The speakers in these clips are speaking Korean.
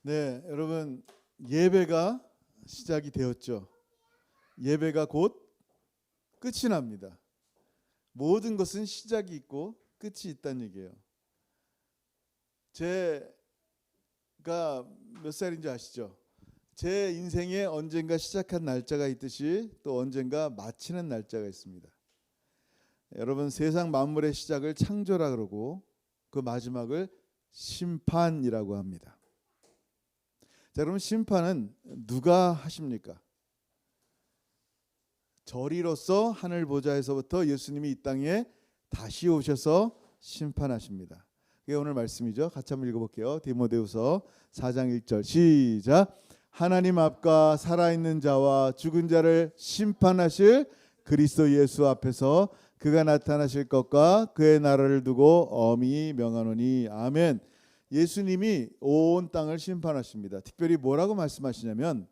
네, 여러분 예배가 시작이 되었죠. 예배가 곧 끝이 납니다. 모든 것은 시작이 있고 끝이 있다는 얘기예요. 제가 몇 살인지 아시죠? 제 인생에 언젠가 시작한 날짜가 있듯이 또 언젠가 마치는 날짜가 있습니다. 여러분 세상 만물의 시작을 창조라 그러고 그 마지막을 심판이라고 합니다. 자, 그럼 심판은 누가 하십니까? 저리로서 하늘 보좌에서부터 예수님이 이 땅에 다시 오셔서 심판하십니다. 그게 오늘 말씀이죠. 같이 한번 읽어볼게요. 디모데후서 4장 1절 시작. 하나님 앞과 살아있는 자와 죽은 자를 심판하실 그리스도 예수 앞에서 그가 나타나실 것과 그의 나라를 두고 엄히 명하노니 아멘. 예수님이 온 땅을 심판하십니다. 특별히 뭐라고 말씀하시냐면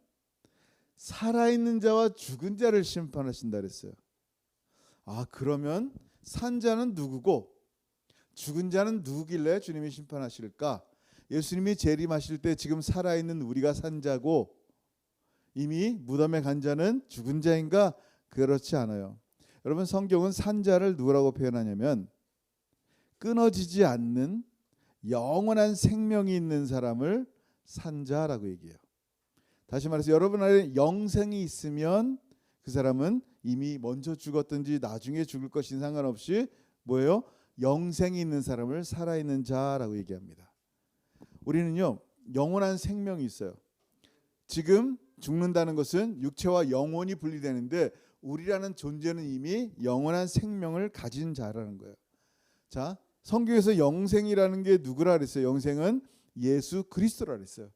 살아있는 자와 죽은 자를 심판하신다 그랬어요. 아, 그러면 산 자는 누구고 죽은 자는 누구길래 주님이 심판하실까? 예수님이 재림하실 때 지금 살아있는 우리가 산 자고 이미 무덤에 간 자는 죽은 자인가? 그렇지 않아요. 여러분 성경은 산 자를 누구라고 표현하냐면 끊어지지 않는 영원한 생명이 있는 사람을 산자라고 얘기해요. 다시 말해서 여러분 안에 영생이 있으면 그 사람은 이미 먼저 죽었든지 나중에 죽을 것인 상관없이 뭐예요? 영생이 있는 사람을 살아있는 자라고 얘기합니다. 우리는요 영원한 생명이 있어요. 지금 죽는다는 것은 육체와 영혼이 분리되는데 우리라는 존재는 이미 영원한 생명을 가진 자라는 거예요. 자, 성경에서 영생이라는 게 누구라 그랬어요? 영생은 예수 그리스도라 그랬어요.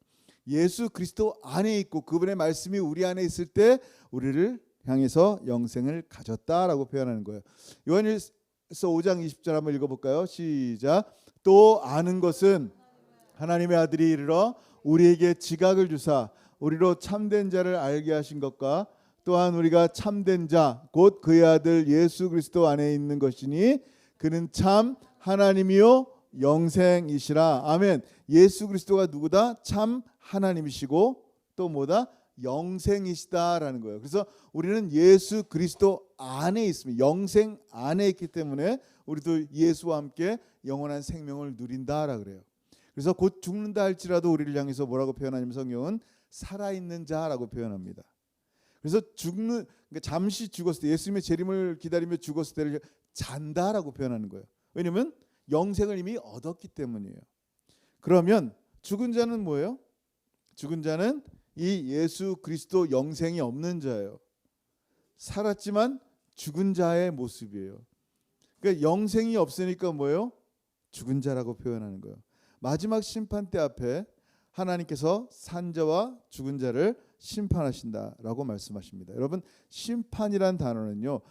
예수 그리스도 안에 있고 그분의 말씀이 우리 안에 있을 때 우리를 향해서 영생을 가졌다라고 표현하는 거예요. 요한일서 5장 20절 한번 읽어볼까요? 시작. 또 아는 것은 하나님의 아들이 이르러 우리에게 지각을 주사 우리로 참된 자를 알게 하신 것과 또한 우리가 참된 자 곧 그의 아들 예수 그리스도 안에 있는 것이니 그는 참 하나님이요 영생이시라. 아멘. 예수 그리스도가 누구다? 참 하나님이시고 또 뭐다? 영생이시다라는 거예요. 그래서 우리는 예수 그리스도 안에 있습니다. 영생 안에 있기 때문에 우리도 예수와 함께 영원한 생명을 누린다라 그래요. 그래서 곧 죽는다 할지라도 우리를 향해서 뭐라고 표현하냐면 성경은 살아있는 자라고 표현합니다. 그래서 그러니까 잠시 죽었을 때 예수님의 재림을 기다리며 죽었을 때를 잔다라고 표현하는 거예요. 왜냐하면 영생을 이미 얻었기 때문이에요. 그러면 죽은 자는 뭐예요? 죽은 자는 이 예수 그리스도 영생이 없는 자예요. 살았지만 죽은 자의 모습이에요. 그러니까 영생이 없으니까 뭐예요? 죽은 자라고 표현하는 거예요. 마지막 심판 때 앞에 하나님께서 산 자와 죽은 자를 심판하신다라고 말씀하십니다. 여러분 심판이란 단어는요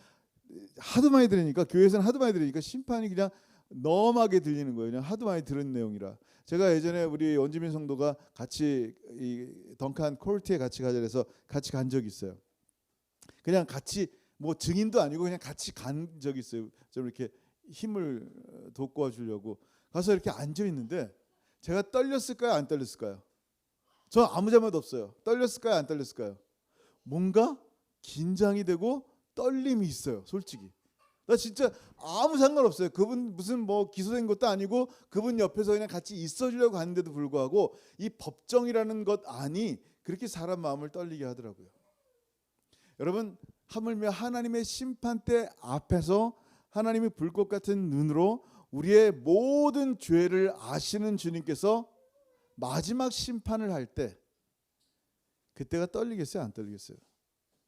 하도 많이 들으니까 교회에서는 하도 많이 들으니까 심판이 그냥 너무하게 들리는 거예요. 그냥 하도 많이 들은 내용이라. 제가 예전에 우리 원주민 성도가 같이 이 덩칸 콜트에 같이 가자 그래서 같이 간 적이 있어요. 그냥 같이 뭐 증인도 아니고 그냥 같이 간 적이 있어요. 좀 이렇게 힘을 돋궈 주려고 가서 이렇게 앉아 있는데 제가 떨렸을까요? 안 떨렸을까요? 저 아무 잘못 없어요. 떨렸을까요? 안 떨렸을까요? 뭔가 긴장이 되고 떨림이 있어요. 솔직히. 나 진짜 아무 상관없어요. 그분 무슨 뭐 기소된 것도 아니고 그분 옆에서 그냥 같이 있어주려고 하는데도 불구하고 이 법정이라는 것 안이 그렇게 사람 마음을 떨리게 하더라고요. 여러분 하물며 하나님의 심판대 앞에서 하나님의 불꽃 같은 눈으로 우리의 모든 죄를 아시는 주님께서 마지막 심판을 할 때 그때가 떨리겠어요? 안 떨리겠어요?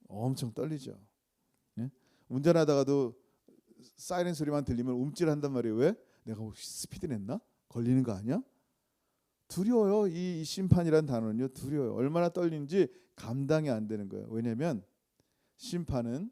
엄청 떨리죠. 예? 운전하다가도 사이렌 소리만 들리면 움찔한단 말이에요. 왜? 내가 혹시 스피드 냈나? 걸리는 거 아니야? 두려워요. 이 심판이란 단어는요. 두려워요. 얼마나 떨리는지 감당이 안 되는 거예요. 왜냐하면 심판은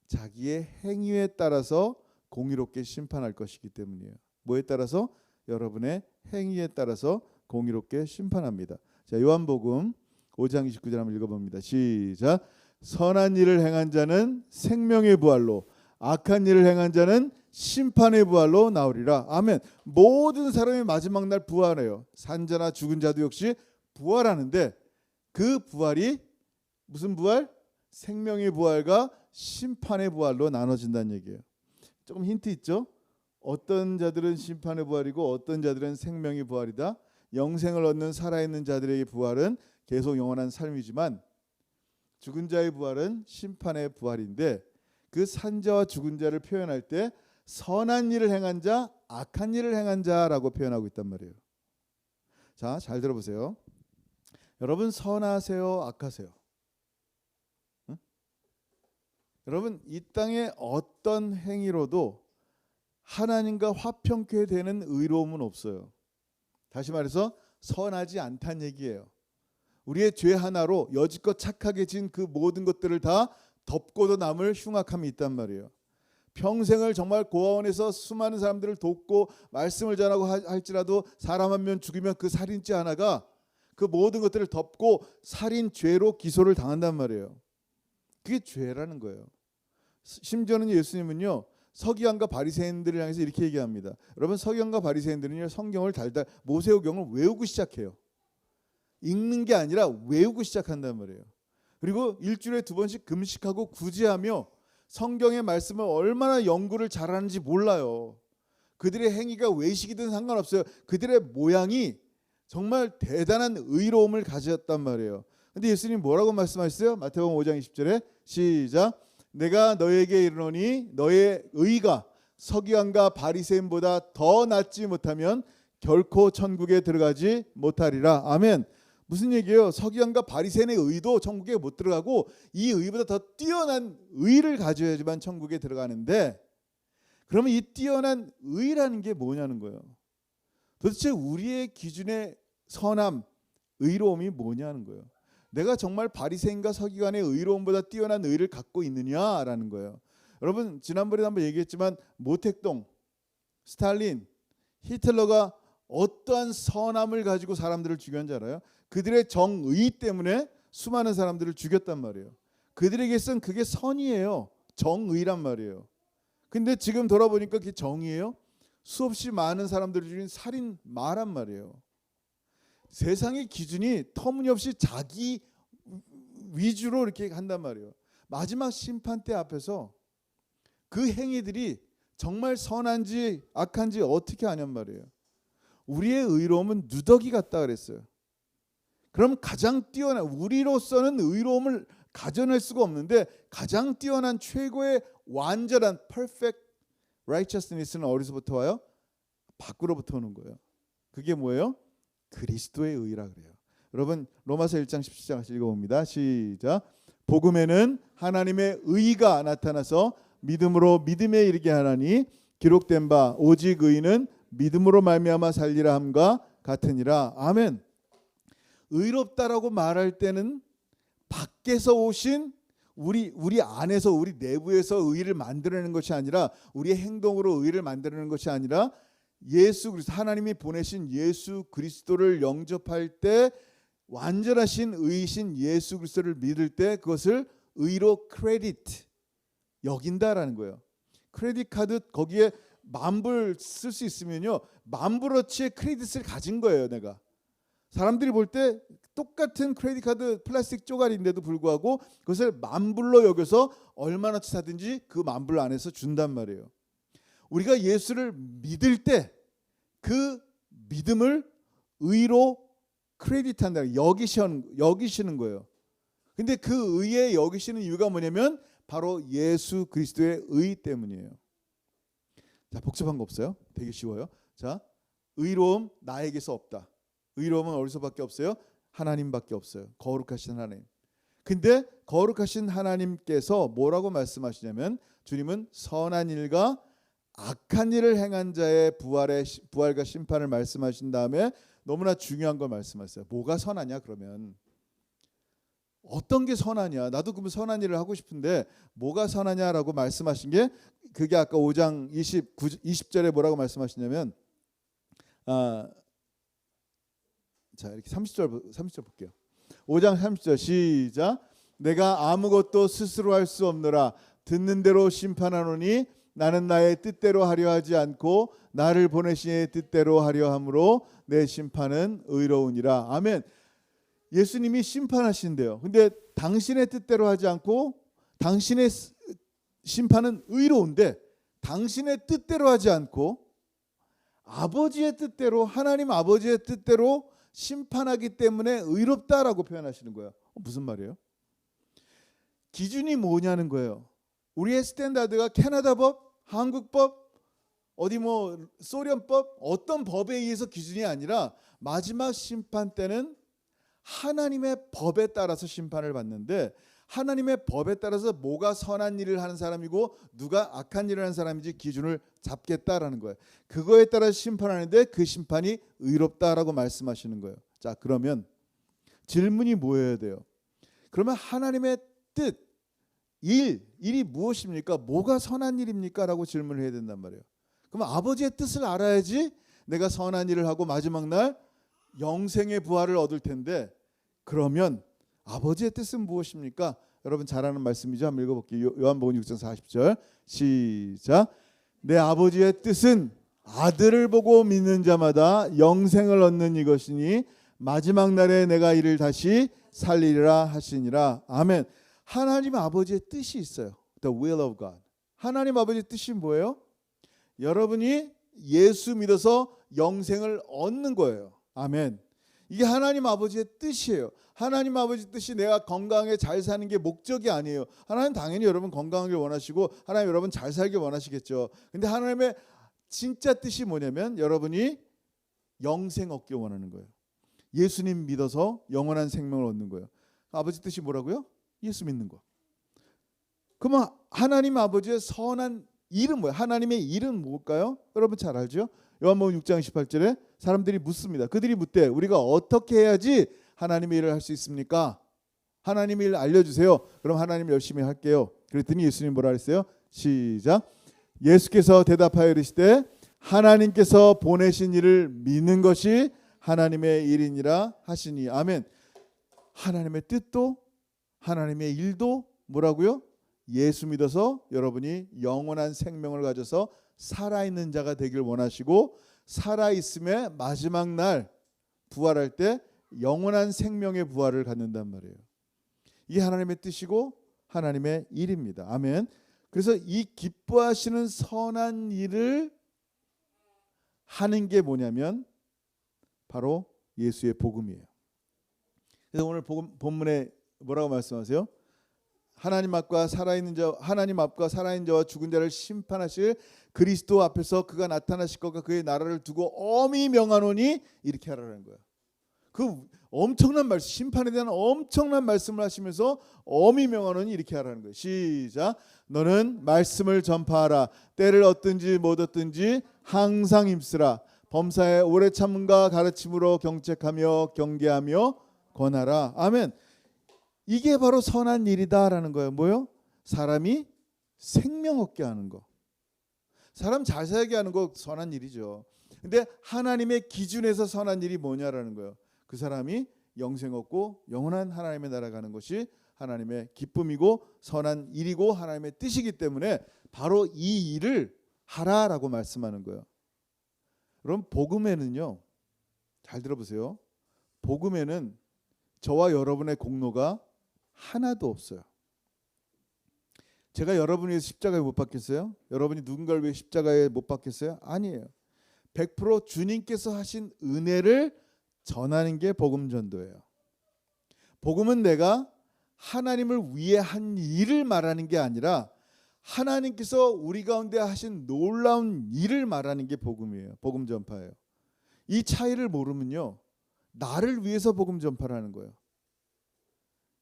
자기의 행위에 따라서 공의롭게 심판할 것이기 때문이에요. 뭐에 따라서? 여러분의 행위에 따라서 공의롭게 심판합니다. 자, 요한복음 5장 29절 한번 읽어봅니다. 시작. 선한 일을 행한 자는 생명의 부활로 악한 일을 행한 자는 심판의 부활로 나오리라. 아멘. 모든 사람이 마지막 날 부활해요. 산 자나 죽은 자도 역시 부활하는데 그 부활이 무슨 부활? 생명의 부활과 심판의 부활로 나눠진다는 얘기예요. 조금 힌트 있죠? 어떤 자들은 심판의 부활이고 어떤 자들은 생명의 부활이다. 영생을 얻는 살아있는 자들에게 부활은 계속 영원한 삶이지만 죽은 자의 부활은 심판의 부활인데 그 산자와 죽은 자를 표현할 때 선한 일을 행한 자, 악한 일을 행한 자라고 표현하고 있단 말이에요. 자, 잘 들어보세요. 여러분 선하세요, 악하세요? 응? 여러분 이 땅에 어떤 행위로도 하나님과 화평케 되는 의로움은 없어요. 다시 말해서 선하지 않다는 얘기예요. 우리의 죄 하나로 여지껏 착하게 진 그 모든 것들을 다 덮고도 남을 흉악함이 있단 말이에요. 평생을 정말 고아원에서 수많은 사람들을 돕고 말씀을 전하고 할지라도 사람 한 명 죽이면 그 살인죄 하나가 그 모든 것들을 덮고 살인죄로 기소를 당한단 말이에요. 그게 죄라는 거예요. 심지어는 예수님은요 서기관과 바리새인들을 향해서 이렇게 얘기합니다. 여러분 서기관과 바리새인들은요 성경을 달달 모세오경을 외우고 시작해요. 읽는 게 아니라 외우고 시작한단 말이에요. 그리고 일주일에 2번씩 금식하고 구제하며 성경의 말씀을 얼마나 연구를 잘하는지 몰라요. 그들의 행위가 외식이든 상관없어요. 그들의 모양이 정말 대단한 의로움을 가졌단 말이에요. 근데 예수님 뭐라고 말씀하셨어요? 마태복음 5장 20절에 시작. 내가 너에게 이르노니 너의 의가 서기관과 바리새인보다 더 낫지 못하면 결코 천국에 들어가지 못하리라. 아멘. 무슨 얘기예요? 서기관과 바리새인의 의도 천국에 못 들어가고 이 의보다 더 뛰어난 의를 가져야지만 천국에 들어가는데 그러면 이 뛰어난 의라는 게 뭐냐는 거예요. 도대체 우리의 기준의 선함, 의로움이 뭐냐는 거예요. 내가 정말 바리새인과 서기관의 의로움보다 뛰어난 의를 갖고 있느냐라는 거예요. 여러분 지난번에 한번 얘기했지만 모택동, 스탈린, 히틀러가 어떠한 선함을 가지고 사람들을 죽였는지 알아요? 그들의 정의 때문에 수많은 사람들을 죽였단 말이에요. 그들에게선 그게 선이에요. 정의란 말이에요. 근데 지금 돌아보니까 그게 정의예요? 수없이 많은 사람들을 죽인 살인마란 말이에요. 세상의 기준이 터무니없이 자기 위주로 이렇게 한단 말이에요. 마지막 심판대 앞에서 그 행위들이 정말 선한지 악한지 어떻게 아냔 말이에요. 우리의 의로움은 누더기 같다 그랬어요. 그럼 가장 뛰어난 우리로서는 의로움을 가져낼 수가 없는데 가장 뛰어난 최고의 완전한 perfect righteousness는 어디서부터 와요? 밖으로부터 오는 거예요. 그게 뭐예요? 그리스도의 의라 그래요. 여러분 로마서 1장 17장 읽어봅니다. 시작. 복음에는 하나님의 의가 나타나서 믿음으로 믿음에 이르게 하나니 기록된 바 오직 의인은 믿음으로 말미암아 살리라 함과 같으니라. 아멘. 의롭다라고 말할 때는 밖에서 오신 우리 안에서 우리 내부에서 의를 만들어내는 것이 아니라 우리의 행동으로 의를 만들어내는 것이 아니라 예수 그리스도 하나님이 보내신 예수 그리스도를 영접할 때 완전하신 의이신 예수 그리스도를 믿을 때 그것을 의로 크레디트 여긴다라는 거예요. 크레딧 카드 거기에 10,000불 쓸 수 있으면요 10,000불어치의 크레딧을 가진 거예요. 내가 사람들이 볼 때 똑같은 크레딧 카드 플라스틱 쪼가리인데도 불구하고 그것을 10,000불로 여겨서 얼마나치 사든지 그 10,000불 안에서 준단 말이에요. 우리가 예수를 믿을 때 그 믿음을 의로 크레딧한다 여기시는 거예요. 근데 그 의에 여기시는 이유가 뭐냐면 바로 예수 그리스도의 의 때문이에요. 자, 복잡한 거 없어요? 되게 쉬워요. 자, 의로움 나에게서 없다. 의로움은 어디서밖에 없어요? 하나님밖에 없어요. 거룩하신 하나님. 근데 거룩하신 하나님께서 뭐라고 말씀하시냐면 주님은 선한 일과 악한 일을 행한 자의 부활과 심판을 말씀하신 다음에 너무나 중요한 걸 말씀하셨어요. 뭐가 선하냐 그러면 어떤 게 선하냐? 나도 그러면 선한 일을 하고 싶은데 뭐가 선하냐라고 말씀하신 게 그게 아까 5장 20절에 뭐라고 말씀하시냐면 자 이렇게 30절 볼게요. 5장 30절 시작. 내가 아무것도 스스로 할 수 없노라. 듣는 대로 심판하노니 나는 나의 뜻대로 하려 하지 않고 나를 보내신 이의 뜻대로 하려 함으로 내 심판은 의로우니라. 아멘. 예수님이 심판하신대요. 근데 당신의 뜻대로 하지 않고 당신의 심판은 의로운데 당신의 뜻대로 하지 않고 아버지의 뜻대로, 하나님 아버지의 뜻대로 심판하기 때문에 의롭다라고 표현하시는 거예요. 무슨 말이에요? 기준이 뭐냐는 거예요. 우리의 스탠다드가 캐나다 법, 한국 법, 어디 뭐 소련법, 어떤 법에 의해서 기준이 아니라 마지막 심판 때는 하나님의 법에 따라서 심판을 받는데, 하나님의 법에 따라서 뭐가 선한 일을 하는 사람이고 누가 악한 일을 하는 사람인지 기준을 잡겠다라는 거예요. 그거에 따라 심판하는데 그 심판이 의롭다라고 말씀하시는 거예요. 자, 그러면 질문이 뭐여야 돼요? 그러면 하나님의 뜻, 일이 무엇입니까? 뭐가 선한 일입니까? 라고 질문을 해야 된단 말이에요. 그럼 아버지의 뜻을 알아야지 내가 선한 일을 하고 마지막 날 영생의 부활을 얻을 텐데, 그러면 아버지의 뜻은 무엇입니까? 여러분 잘 아는 말씀이죠. 한번 읽어볼게요. 요한복음 6장 40절 시작. 내 아버지의 뜻은 아들을 보고 믿는 자마다 영생을 얻는 이것이니 마지막 날에 내가 이를 다시 살리리라 하시니라. 아멘. 하나님 아버지의 뜻이 있어요. The will of God. 하나님 아버지의 뜻이 뭐예요? 여러분이 예수 믿어서 영생을 얻는 거예요. 아멘. 이게 하나님 아버지의 뜻이에요. 하나님 아버지 뜻이 내가 건강하게 잘 사는 게 목적이 아니에요. 하나님 당연히 여러분 건강하게 원하시고 하나님 여러분 잘 살길 원하시겠죠. 근데 하나님의 진짜 뜻이 뭐냐면 여러분이 영생 얻길 원하는 거예요. 예수님 믿어서 영원한 생명을 얻는 거예요. 아버지 뜻이 뭐라고요? 예수 믿는 거. 그러면 하나님 아버지의 선한 일은 뭐예요? 하나님의 일은 뭘까요? 여러분 잘 알죠? 요한복음 6장 18절에 사람들이 묻습니다. 그들이 묻되 우리가 어떻게 해야지 하나님의 일을 할 수 있습니까? 하나님의 일 알려주세요. 그럼 하나님 열심히 할게요. 그랬더니 예수님 뭐라 그랬어요? 시작. 예수께서 대답하여 이르시되 하나님께서 보내신 일을 믿는 것이 하나님의 일이니라 하시니. 아멘. 하나님의 뜻도 하나님의 일도 뭐라고요? 예수 믿어서 여러분이 영원한 생명을 가져서 살아있는 자가 되길 원하시고, 살아있음에 마지막 날 부활할 때 영원한 생명의 부활을 갖는단 말이에요. 이게 하나님의 뜻이고 하나님의 일입니다. 아멘. 그래서 이 기뻐하시는 선한 일을 하는 게 뭐냐면 바로 예수의 복음이에요. 그래서 오늘 본문에 뭐라고 말씀하세요? 하나님 앞과 살아있는 자와 죽은 자를 심판하실 그리스도 앞에서 그가 나타나실 것과 그의 나라를 두고 엄히 명하노니 이렇게 하라는 거예요. 그 엄청난 말씀, 심판에 대한 엄청난 말씀을 하시면서 엄히 명하노니 이렇게 하라는 거예요. 시작. 너는 말씀을 전파하라. 때를 얻든지 못 얻든지 항상 힘쓰라. 범사에 오래 참음과 가르침으로 경책하며 경계하며 권하라. 아멘. 이게 바로 선한 일이다라는 거예요. 뭐요? 사람이 생명 얻게 하는 거. 사람 잘 살게 하는 거 선한 일이죠. 근데 하나님의 기준에서 선한 일이 뭐냐라는 거예요. 그 사람이 영생 얻고 영원한 하나님의 나라 가는 것이 하나님의 기쁨이고 선한 일이고 하나님의 뜻이기 때문에 바로 이 일을 하라라고 말씀하는 거예요. 그럼 복음에는요, 잘 들어보세요. 복음에는 저와 여러분의 공로가 하나도 없어요. 제가 여러분을 위해서 십자가에 못 박혔어요? 여러분이 누군가를 위해 십자가에 못 박혔어요? 아니에요. 100% 주님께서 하신 은혜를 전하는 게 복음 전도예요. 복음은 내가 하나님을 위해 한 일을 말하는 게 아니라 하나님께서 우리 가운데 하신 놀라운 일을 말하는 게 복음이에요. 복음 전파예요. 이 차이를 모르면요, 나를 위해서 복음 전파를 하는 거예요.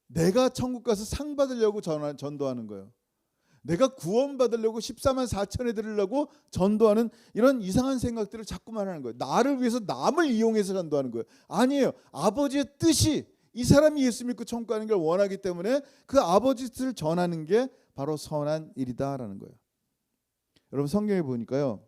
내가 천국 가서 상 받으려고 전도하는 거예요. 내가 구원 받으려고 14만 4천에 드리려고 전도하는 이런 이상한 생각들을 자꾸만 하는 거예요. 나를 위해서 남을 이용해서 전도하는 거예요. 아니에요. 아버지의 뜻이 이 사람이 예수 믿고 천국 가는 걸 원하기 때문에 그 아버지 뜻을 전하는 게 바로 선한 일이다라는 거예요. 여러분 성경에 보니까요,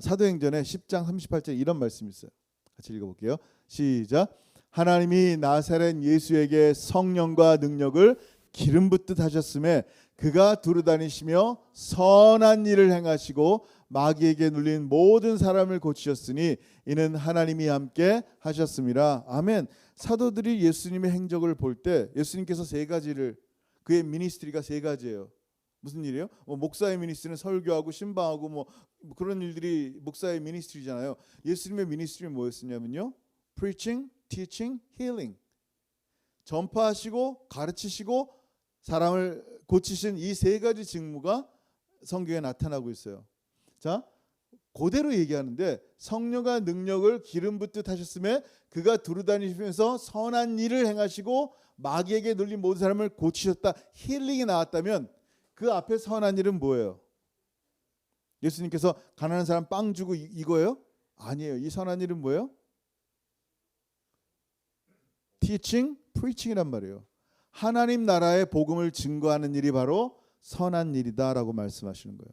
사도행전에 10장 38절 이런 말씀이 있어요. 같이 읽어볼게요. 시작. 하나님이 나사렛 예수에게 성령과 능력을 기름 붓듯 하셨음에 그가 두루다니시며 선한 일을 행하시고 마귀에게 눌린 모든 사람을 고치셨으니 이는 하나님이 함께 하셨습니다. 아멘. 사도들이 예수님의 행적을 볼 때 예수님께서 세 가지를, 그의 미니스트리가 세 가지예요. 무슨 일이에요? 목사의 미니스트리는 설교하고 신방하고 뭐 그런 일들이 목사의 미니스트리잖아요. 예수님의 미니스트리는 뭐였냐면요, preaching, teaching, healing. 전파하시고 가르치시고 사람을 고치신 이 세 가지 직무가 성경에 나타나고 있어요. 자, 그대로 얘기하는데 성령과 능력을 기름 붓듯 하셨음에 그가 두루다니시면서 선한 일을 행하시고 마귀에게 눌린 모든 사람을 고치셨다. 힐링이 나왔다면 그 앞에 선한 일은 뭐예요? 예수님께서 가난한 사람 빵 주고 이거예요? 아니에요. 이 선한 일은 뭐예요? teaching, preaching이란 말이에요. 하나님 나라의 복음을 증거하는 일이 바로 선한 일이다라고 말씀하시는 거예요.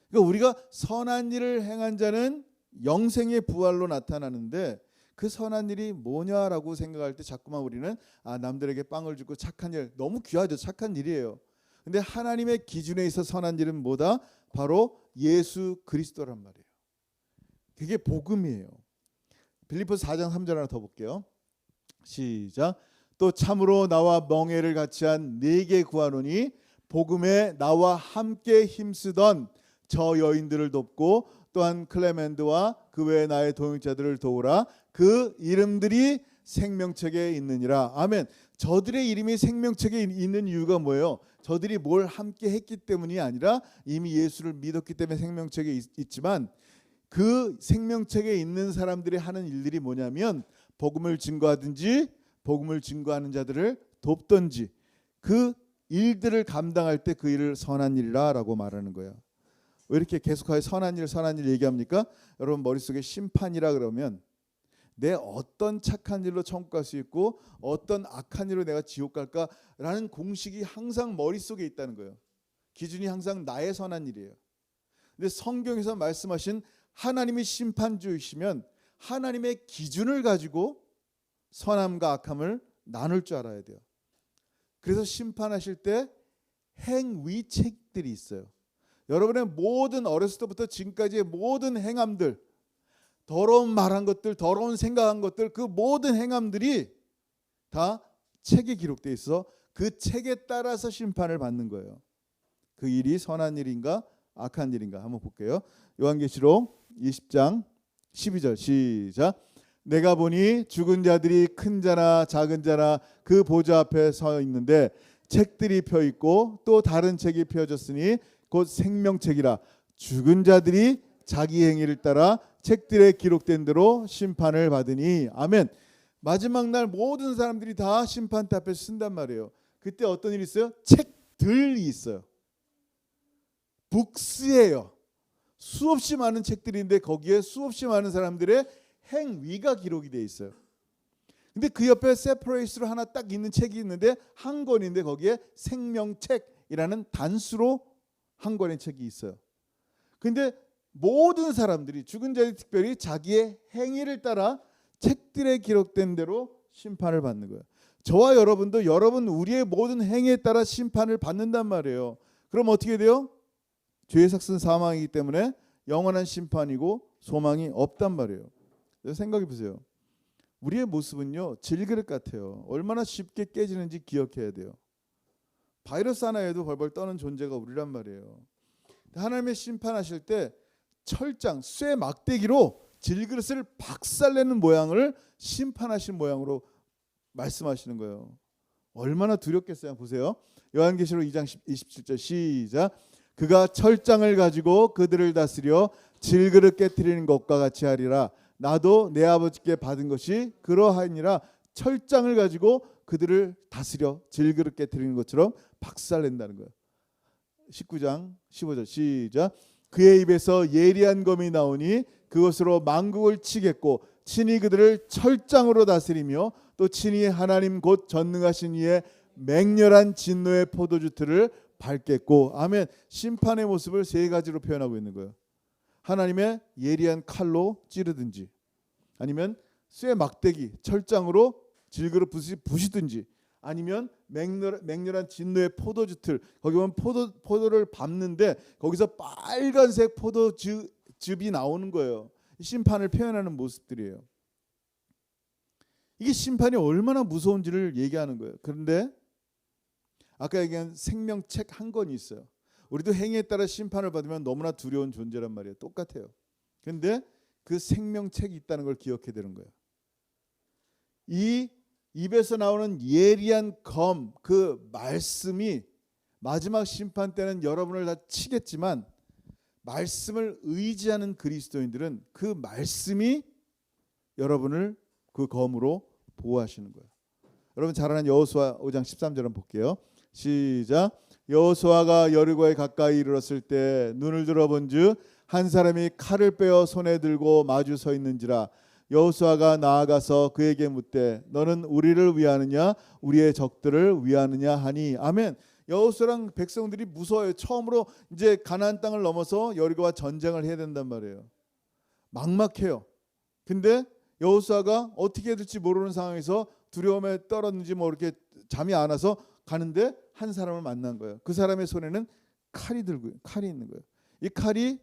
그러니까 우리가 선한 일을 행한 자는 영생의 부활로 나타나는데 그 선한 일이 뭐냐라고 생각할 때 자꾸만 우리는 남들에게 빵을 주고 착한 일, 너무 귀하죠. 착한 일이에요. 근데 하나님의 기준에 있어 선한 일은 뭐다? 바로 예수 그리스도란 말이에요. 그게 복음이에요. 빌립보서 4장 3절 하나 더 볼게요. 시작. 또 참으로 나와 멍에를 같이 한 네게 구하노니 복음에 나와 함께 힘쓰던 저 여인들을 돕고 또한 클레멘드와 그 외에 나의 동역자들을 도우라. 그 이름들이 생명책에 있느니라. 아멘. 저들의 이름이 생명책에 있는 이유가 뭐예요? 저들이 뭘 함께 했기 때문이 아니라 이미 예수를 믿었기 때문에 생명책에 있지만, 그 생명책에 있는 사람들이 하는 일들이 뭐냐면 복음을 증거하든지 복음을 증거하는 자들을 돕든지 그 일들을 감당할 때 그 일을 선한 일이라고 말하는 거예요. 왜 이렇게 계속하여 선한 일 얘기합니까? 여러분 머릿속에 심판이라 그러면 내 어떤 착한 일로 천국 갈 수 있고 어떤 악한 일로 내가 지옥 갈까라는 공식이 항상 머릿속에 있다는 거예요. 기준이 항상 나의 선한 일이에요. 근데 성경에서 말씀하신 하나님이 심판주이시면 하나님의 기준을 가지고 선함과 악함을 나눌 줄 알아야 돼요. 그래서 심판하실 때 행위책들이 있어요. 여러분의 모든 어렸을 때부터 지금까지의 모든 행함들, 더러운 말한 것들, 더러운 생각한 것들, 그 모든 행함들이 다 책에 기록되어 있어 그 책에 따라서 심판을 받는 거예요. 그 일이 선한 일인가 악한 일인가 한번 볼게요. 요한계시록 20장 12절 시작. 내가 보니 죽은 자들이 큰 자나 작은 자나 그 보좌 앞에 서 있는데 책들이 펴 있고 또 다른 책이 펴졌으니 곧 생명책이라. 죽은 자들이 자기 행위를 따라 책들에 기록된 대로 심판을 받으니. 아멘. 마지막 날 모든 사람들이 다 심판대 앞에서 쓴단 말이에요. 그때 어떤 일이 있어요? 책들이 있어요. 북스예요. 수없이 많은 책들인데 거기에 수없이 많은 사람들의 행위가 기록이 되어 있어요. 근데 그 옆에 세퍼레이스로 하나 딱 있는 책이 있는데 한 권인데 거기에 생명책이라는 단수로 한 권의 책이 있어요. 근데 모든 사람들이, 죽은 자들이 특별히 자기의 행위를 따라 책들에 기록된 대로 심판을 받는 거예요. 저와 여러분도 우리의 모든 행위에 따라 심판을 받는단 말이에요. 그럼 어떻게 돼요? 죄의 삭은 사망이기 때문에 영원한 심판이고 소망이 없단 말이에요. 생각해 보세요. 우리의 모습은요 질그릇 같아요. 얼마나 쉽게 깨지는지 기억해야 돼요. 바이러스 하나에도 벌벌 떠는 존재가 우리란 말이에요. 하나님의 심판하실 때 철장, 쇠 막대기로 질그릇을 박살내는 모양을 심판하신 모양으로 말씀하시는 거예요. 얼마나 두렵겠어요. 보세요. 요한계시록 2장 27절 시작. 그가 철장을 가지고 그들을 다스려 질그릇 깨트리는 것과 같이 하리라. 나도 내 아버지께 받은 것이 그러하니라. 철장을 가지고 그들을 다스려 질그릇 깨트리는 것처럼 박살낸다는 거예요. 19장 15절 시작. 그의 입에서 예리한 검이 나오니 그것으로 만국을 치겠고 친히 그들을 철장으로 다스리며 또 친히 하나님 곧 전능하신 이의 맹렬한 진노의 포도주 틀을 밟겠고. 아멘. 심판의 모습을 세 가지로 표현하고 있는 거예요. 하나님의 예리한 칼로 찌르든지, 아니면 쇠 막대기 철장으로 질그릇 부시든지, 아니면 맹렬한 진노의 포도주틀, 거기 보면 포도를 밟는데 거기서 빨간색 포도즙이 나오는 거예요. 심판을 표현하는 모습들이에요. 이게 심판이 얼마나 무서운지를 얘기하는 거예요. 그런데 아까 얘기한 생명책 한 권이 있어요. 우리도 행위에 따라 심판을 받으면 너무나 두려운 존재란 말이에요. 똑같아요. 그런데 그 생명책이 있다는 걸 기억해야 되는 거예요. 이 입에서 나오는 예리한 검, 그 말씀이 마지막 심판 때는 여러분을 다 치겠지만, 말씀을 의지하는 그리스도인들은 그 말씀이 여러분을 그 검으로 보호하시는 거예요. 여러분 잘 아는 여호수아 5장 13절 한번 볼게요. 시작. 여호수아가 여리고에 가까이 이르렀을 때 눈을 들어본즉 한 사람이 칼을 빼어 손에 들고 마주 서 있는지라. 여호수아가 나아가서 그에게 묻되 너는 우리를 위하느냐 우리의 적들을 위하느냐 하니. 아멘. 여호수아랑 백성들이 무서워요. 처음으로 이제 가나안 땅을 넘어서 여리고와 전쟁을 해야 된단 말이에요. 막막해요. 근데 여호수아가 어떻게 해야 될지 모르는 상황에서 두려움에 떨었는지 뭐 이렇게 잠이 안 와서 가는데 한 사람을 만난 거예요. 그 사람의 손에는 칼이 있는 거예요. 이 칼이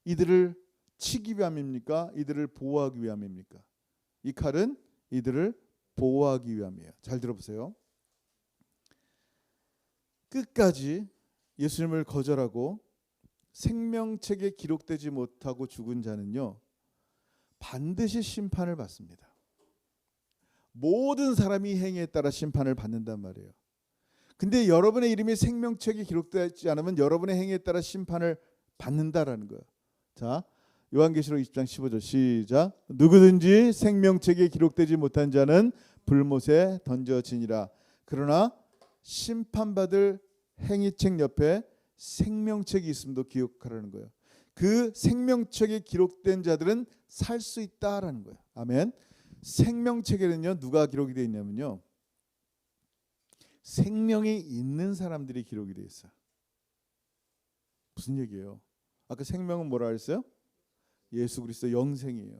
이들을 치기 위함입니까? 이들을 보호하기 위함입니까? 이 칼은 이들을 보호하기 위함이에요. 잘 들어보세요. 끝까지 예수님을 거절하고 생명책에 기록되지 못하고 죽은 자는요, 반드시 심판을 받습니다. 모든 사람이 행위에 따라 심판을 받는단 말이에요. 근데 여러분의 이름이 생명책에 기록되지 않으면 여러분의 행위에 따라 심판을 받는다라는 거예요. 자, 요한계시록 20장 15절 시작. 누구든지 생명책에 기록되지 못한 자는 불못에 던져지니라. 그러나 심판받을 행위책 옆에 생명책이 있음도 기억하라는 거예요. 그 생명책에 기록된 자들은 살 수 있다라는 거예요. 아멘. 생명책에는요, 누가 기록이 되어 있냐면요, 생명이 있는 사람들이 기록이 되어 있어요. 무슨 얘기예요? 아까 생명은 뭐라 그랬어요? 예수 그리스도 영생이에요.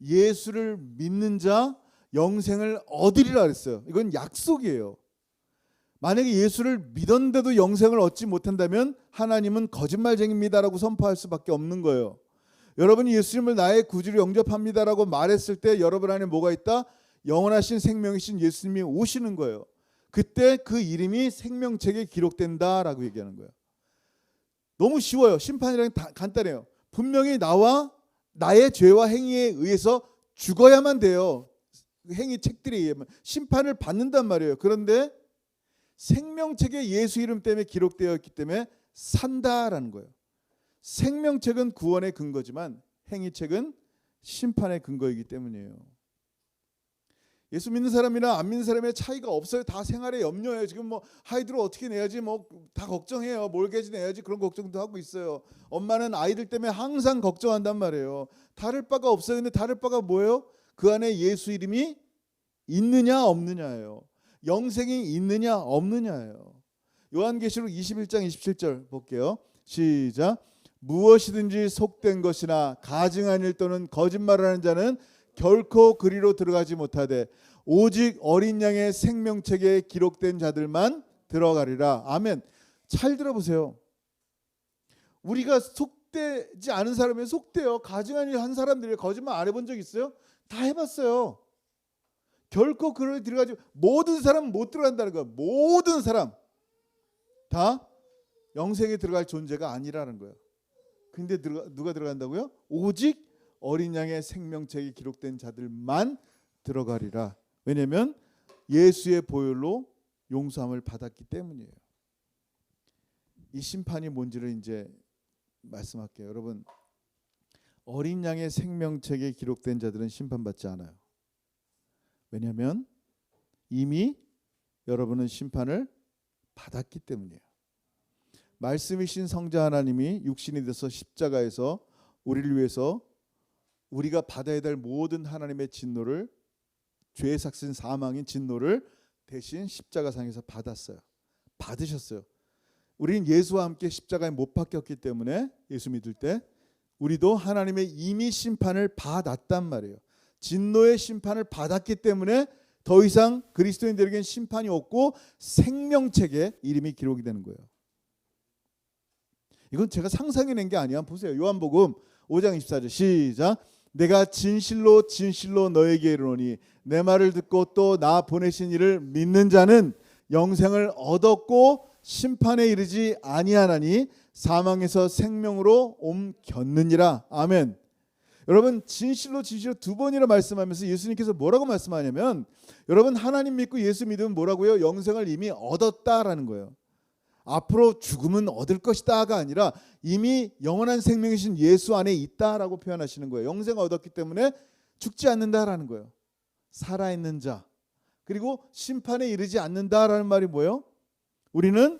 예수를 믿는 자 영생을 얻으리라 그랬어요. 이건 약속이에요. 만약에 예수를 믿었는데도 영생을 얻지 못한다면 하나님은 거짓말쟁이입니다라고 선포할 수밖에 없는 거예요. 여러분이 예수님을 나의 구주로 영접합니다라고 말했을 때 여러분 안에 뭐가 있다? 영원하신 생명이신 예수님이 오시는 거예요. 그때 그 이름이 생명책에 기록된다라고 얘기하는 거예요. 너무 쉬워요. 심판이란 간단해요. 분명히 나와 나의 죄와 행위에 의해서 죽어야만 돼요. 행위 책들에 의하면 심판을 받는단 말이에요. 그런데 생명책에 예수 이름 때문에 기록되어 있기 때문에 산다라는 거예요. 생명책은 구원의 근거지만 행위책은 심판의 근거이기 때문이에요. 예수 믿는 사람이나 안 믿는 사람의 차이가 없어요. 다 생활에 염려해요. 지금 뭐 아이들을 어떻게 내야지 뭐 다 걱정해요. 몰개지 내야지 그런 걱정도 하고 있어요. 엄마는 아이들 때문에 항상 걱정한단 말이에요. 다를 바가 없어요. 근데 다를 바가 뭐예요? 그 안에 예수 이름이 있느냐 없느냐예요. 영생이 있느냐 없느냐예요. 요한계시록 21장 27절 볼게요. 시작. 무엇이든지 속된 것이나 가증한 일 또는 거짓말하는 자는 결코 그리로 들어가지 못하되 오직 어린 양의 생명책에 기록된 자들만 들어가리라. 아멘. 잘 들어보세요. 우리가 속되지 않은 사람이 속돼요. 가증한 일 한 사람들이 거짓말 안 해본 적 있어요? 다 해봤어요. 결코 그를 들어가지, 모든 사람은 못 들어간다는 거예요. 모든 사람 다 영생에 들어갈 존재가 아니라는 거예요. 근데 누가 들어간다고요? 오직 어린 양의 생명책에 기록된 자들만 들어가리라. 왜냐하면 예수의 보혈로 용서함을 받았기 때문이에요. 이 심판이 뭔지를 이제 말씀할게요. 여러분, 어린 양의 생명책에 기록된 자들은 심판받지 않아요. 왜냐하면 이미 여러분은 심판을 받았기 때문이에요. 말씀이신 성자 하나님이 육신이 돼서 십자가에서 우리를 위해서 우리가 받아야 될 모든 하나님의 진노를, 죄의 삭신 사망인 진노를 대신 십자가상에서 받으셨어요. 우리는 예수와 함께 십자가에 못 박혔기 때문에 예수 믿을 때 우리도 하나님의 이미 심판을 받았단 말이에요. 진노의 심판을 받았기 때문에 더 이상 그리스도인들에게는 심판이 없고 생명책에 이름이 기록이 되는 거예요. 이건 제가 상상해낸 게 아니야. 보세요. 요한복음 5장 24절 시작. 내가 진실로 진실로 너에게 이르노니 내 말을 듣고 또 나 보내신 이를 믿는 자는 영생을 얻었고 심판에 이르지 아니하나니 사망에서 생명으로 옮겼느니라. 아멘. 여러분, 진실로 진실로 두 번이나 말씀하면서 예수님께서 뭐라고 말씀하냐면, 여러분 하나님 믿고 예수 믿으면 뭐라고요? 영생을 이미 얻었다라는 거예요. 앞으로 죽음은 얻을 것이다가 아니라 이미 영원한 생명이신 예수 안에 있다라고 표현하시는 거예요. 영생을 얻었기 때문에 죽지 않는다라는 거예요. 살아있는 자, 그리고 심판에 이르지 않는다라는 말이 뭐예요? 우리는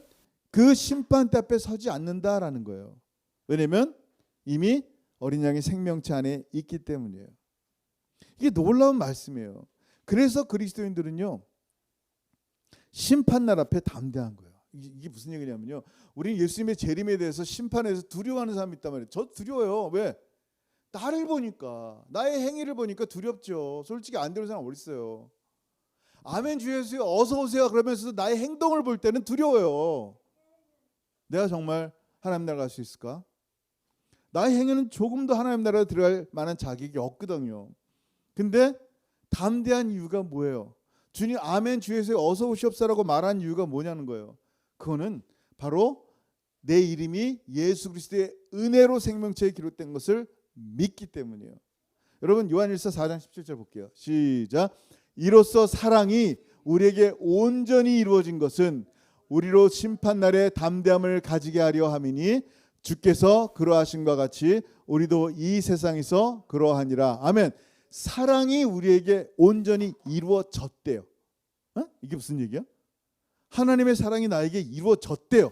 그 심판대 앞에 서지 않는다라는 거예요. 왜냐하면 이미 어린 양의 생명체 안에 있기 때문이에요. 이게 놀라운 말씀이에요. 그래서 그리스도인들은요, 심판날 앞에 담대한 거예요. 이게 무슨 얘기냐면요, 우리는 예수님의 재림에 대해서 심판에 대해서 두려워하는 사람이 있단 말이에요. 저 두려워요. 왜? 나를 보니까, 나의 행위를 보니까 두렵죠. 솔직히 안 되는 사람 어디 있어요? 아멘 주 예수여 어서 오세요 그러면서도 나의 행동을 볼 때는 두려워요. 내가 정말 하나님 나라 갈 수 있을까? 나의 행위는 조금도 하나님 나라에 들어갈 만한 자격이 없거든요. 근데 담대한 이유가 뭐예요? 주님 아멘 주 예수여 어서 오시옵소서라고 말한 이유가 뭐냐는 거예요. 그거는 바로 내 이름이 예수 그리스도의 은혜로 생명체에 기록된 것을 믿기 때문이에요. 여러분 요한일서 4장 17절 볼게요. 시작. 이로써 사랑이 우리에게 온전히 이루어진 것은 우리로 심판날에 담대함을 가지게 하려 함이니 주께서 그러하신 것 같이 우리도 이 세상에서 그러하니라. 아멘. 사랑이 우리에게 온전히 이루어졌대요. 이게 무슨 얘기야? 하나님의 사랑이 나에게 이루어졌대요.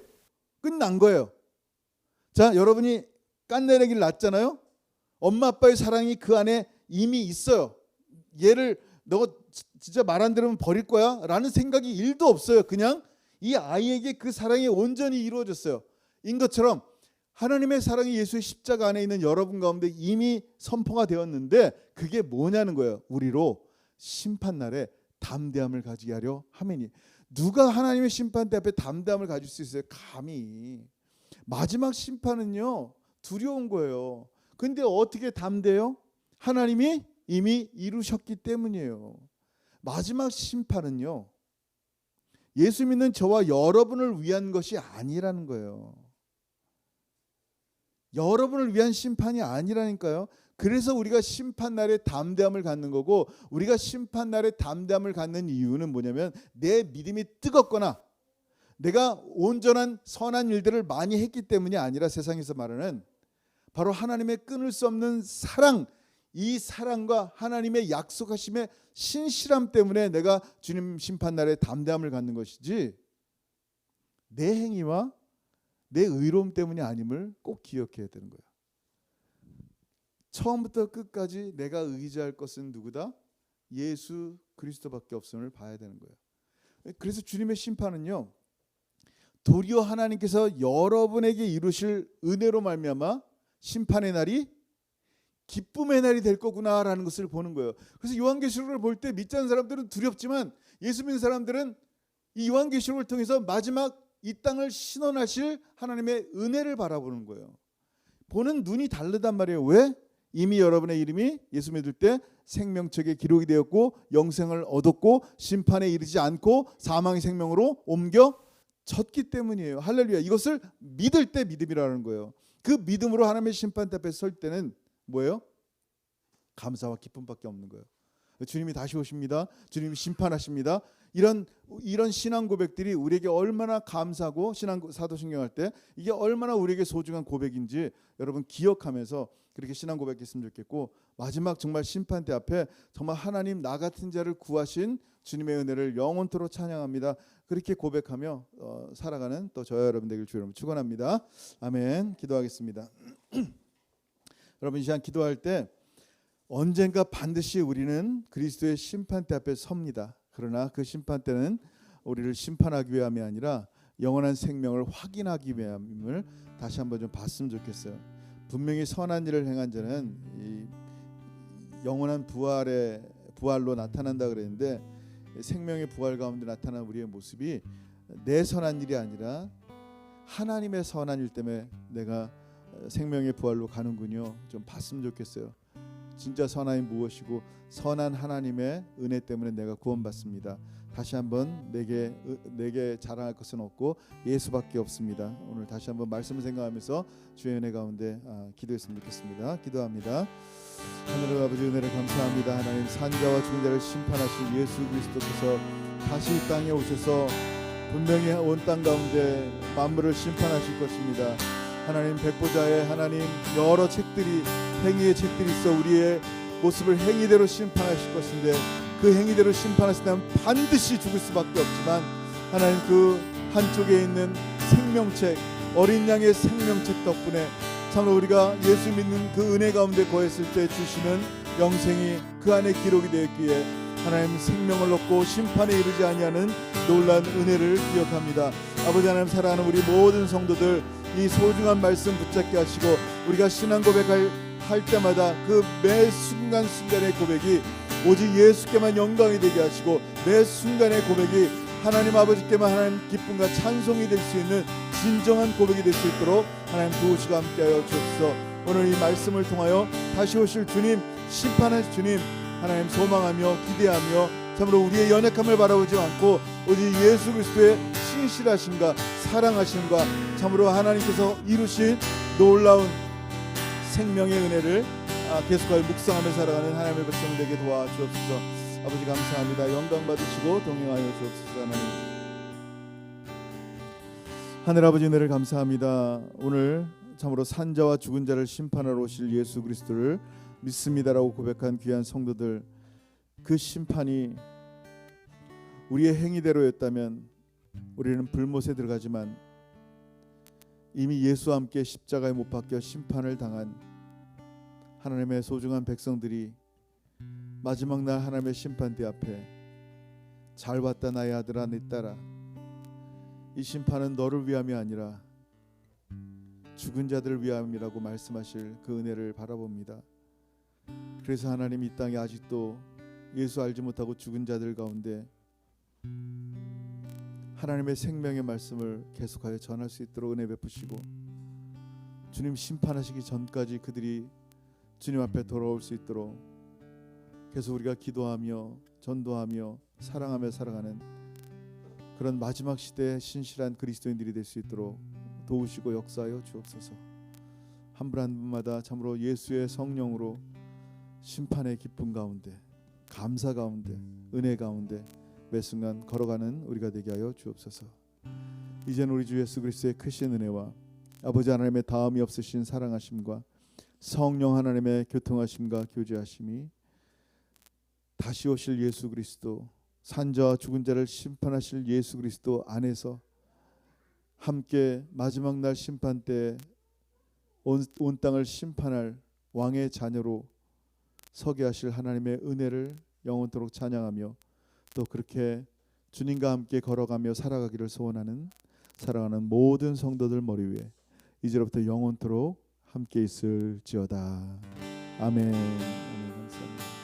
끝난 거예요. 자, 여러분이 깐내내기를 낳았잖아요. 엄마 아빠의 사랑이 그 안에 이미 있어요. 얘를 너 진짜 말 안 들으면 버릴 거야 라는 생각이 1도 없어요. 그냥 이 아이에게 그 사랑이 온전히 이루어졌어요. 인 것처럼 하나님의 사랑이 예수의 십자가 안에 있는 여러분 가운데 이미 선포가 되었는데, 그게 뭐냐는 거예요. 우리로 심판날에 담대함을 가지게 하려 하매니. 누가 하나님의 심판대 앞에 담대함을 가질 수 있어요? 감히. 마지막 심판은요 두려운 거예요. 근데 어떻게 담대해요? 하나님이 이미 이루셨기 때문이에요. 마지막 심판은요 예수 믿는 저와 여러분을 위한 것이 아니라는 거예요. 여러분을 위한 심판이 아니라니까요. 그래서 우리가 심판날에 담대함을 갖는 거고, 우리가 심판날에 담대함을 갖는 이유는 뭐냐면 내 믿음이 뜨겁거나 내가 온전한 선한 일들을 많이 했기 때문이 아니라, 세상에서 말하는 바로 하나님의 끊을 수 없는 사랑, 이 사랑과 하나님의 약속하심의 신실함 때문에 내가 주님 심판날에 담대함을 갖는 것이지, 내 행위와 내 의로움 때문이 아님을 꼭 기억해야 되는 거예요. 처음부터 끝까지 내가 의지할 것은 누구다? 예수 그리스도밖에 없음을 봐야 되는 거예요. 그래서 주님의 심판은요 도리어 하나님께서 여러분에게 이루실 은혜로 말미암아 심판의 날이 기쁨의 날이 될 거구나라는 것을 보는 거예요. 그래서 요한계시록을 볼 때 믿지 않는 사람들은 두렵지만, 예수 믿는 사람들은 이 요한계시록을 통해서 마지막 이 땅을 신원하실 하나님의 은혜를 바라보는 거예요. 보는 눈이 다르단 말이에요. 왜? 이미 여러분의 이름이 예수 믿을 때 생명책에 기록이 되었고 영생을 얻었고 심판에 이르지 않고 사망의 생명으로 옮겨졌기 때문이에요. 할렐루야. 이것을 믿을 때 믿음이라는 거예요. 그 믿음으로 하나님의 심판대 앞에 설 때는 뭐예요? 감사와 기쁨밖에 없는 거예요. 주님이 다시 오십니다. 주님이 심판하십니다. 이런 신앙 고백들이 우리에게 얼마나 감사하고, 신앙 사도신경 할 때 이게 얼마나 우리에게 소중한 고백인지 여러분 기억하면서 그렇게 신앙 고백했으면 좋겠고, 마지막 정말 심판대 앞에 정말 하나님 나 같은 자를 구하신 주님의 은혜를 영원토록 찬양합니다. 그렇게 고백하며 살아가는 또 저와 여러분 되길 주여 축원합니다. 아멘. 기도하겠습니다. 여러분 이 시간 기도할 때 언젠가 반드시 우리는 그리스도의 심판대 앞에 섭니다. 그러나 그 심판대는 우리를 심판하기 위함이 아니라 영원한 생명을 확인하기 위함을 다시 한번 좀 봤으면 좋겠어요. 분명히 선한 일을 행한 자는 이 영원한 부활로 나타난다 그랬는데, 생명의 부활 가운데 나타난 우리의 모습이 내 선한 일이 아니라 하나님의 선한 일 때문에 내가 생명의 부활로 가는군요. 좀 봤으면 좋겠어요. 진짜 선함이 무엇이고 선한 하나님의 은혜 때문에 내가 구원받습니다. 다시 한번 내게 자랑할 것은 없고 예수밖에 없습니다. 오늘 다시 한번 말씀을 생각하면서 주의 은혜 가운데 기도했으면 좋겠습니다. 기도합니다. 하늘의 아버지 은혜를 감사합니다. 하나님 산자와 죽은 자를 심판하신 예수 그리스도께서 다시 이 땅에 오셔서 분명히 온 땅 가운데 만물을 심판하실 것입니다. 하나님 백보자의 하나님 여러 책들이 행위의 책들이 있어 우리의 모습을 행위대로 심판하실 것인데 그 행위대로 심판하시다면 반드시 죽을 수밖에 없지만 하나님 그 한쪽에 있는 생명책 어린 양의 생명책 덕분에 참으로 우리가 예수 믿는 그 은혜 가운데 거했을 때 주시는 영생이 그 안에 기록이 되었기에 하나님 생명을 얻고 심판에 이르지 아니하는 놀라운 은혜를 기억합니다. 아버지 하나님 사랑하는 우리 모든 성도들 이 소중한 말씀 붙잡게 하시고 우리가 신앙 고백할 때마다 그 매 순간순간의 고백이 오직 예수께만 영광이 되게 하시고 매 순간의 고백이 하나님 아버지께만 하나님 기쁨과 찬송이 될 수 있는 진정한 고백이 될 수 있도록 하나님 도우시고 함께하여 주옵소서. 오늘 이 말씀을 통하여 다시 오실 주님 심판하실 주님 하나님 소망하며 기대하며 참으로 우리의 연약함을 바라보지 않고 오직 예수 그리스도의 신실하심과 사랑하심과 참으로 하나님께서 이루신 놀라운 생명의 은혜를 계속하여 묵상하며 살아가는 하나님의 백성 되게 도와주옵소서. 아버지 감사합니다. 영광 받으시고 동행하여 주옵소서. 하나님 하늘 아버지 은혜를 감사합니다. 오늘 참으로 산자와 죽은 자를 심판하러 오실 예수 그리스도를 믿습니다라고 고백한 귀한 성도들 그 심판이 우리의 행위대로였다면 우리는 불못에 들어가지만 이미 예수와 함께 십자가에 못 박혀 심판을 당한 하나님의 소중한 백성들이 마지막 날 하나님의 심판대 앞에 잘 왔다 나의 아들아 내 딸아 이 심판은 너를 위함이 아니라 죽은 자들을 위함이라고 말씀하실 그 은혜를 바라봅니다. 그래서 하나님 이 땅에 아직도 예수 알지 못하고 죽은 자들 가운데 하나님의 생명의 말씀을 계속하여 전할 수 있도록 은혜 베푸시고 주님 심판하시기 전까지 그들이 주님 앞에 돌아올 수 있도록 계속 우리가 기도하며 전도하며 사랑하며 살아가는 그런 마지막 시대의 신실한 그리스도인들이 될 수 있도록 도우시고 역사하여 주옵소서. 한 분 한 분마다 참으로 예수의 성령으로 심판의 기쁨 가운데 감사 가운데 은혜 가운데 매 순간 걸어가는 우리가 되게 하여 주옵소서. 이제는 우리 주 예수 그리스도의 크신 은혜와 아버지 하나님의 다함이 없으신 사랑하심과 성령 하나님의 교통하심과 교제하심이 다시 오실 예수 그리스도 산자와 죽은 자를 심판하실 예수 그리스도 안에서 함께 마지막 날 심판 때 온 땅을 심판할 왕의 자녀로 서게 하실 하나님의 은혜를 영원토록 찬양하며 또 그렇게 주님과 함께 걸어가며 살아가기를 소원하는 사랑하는 모든 성도들 머리 위에 이제로부터 영원토록 함께 있을지어다. 아멘. 아멘. 감사합니다.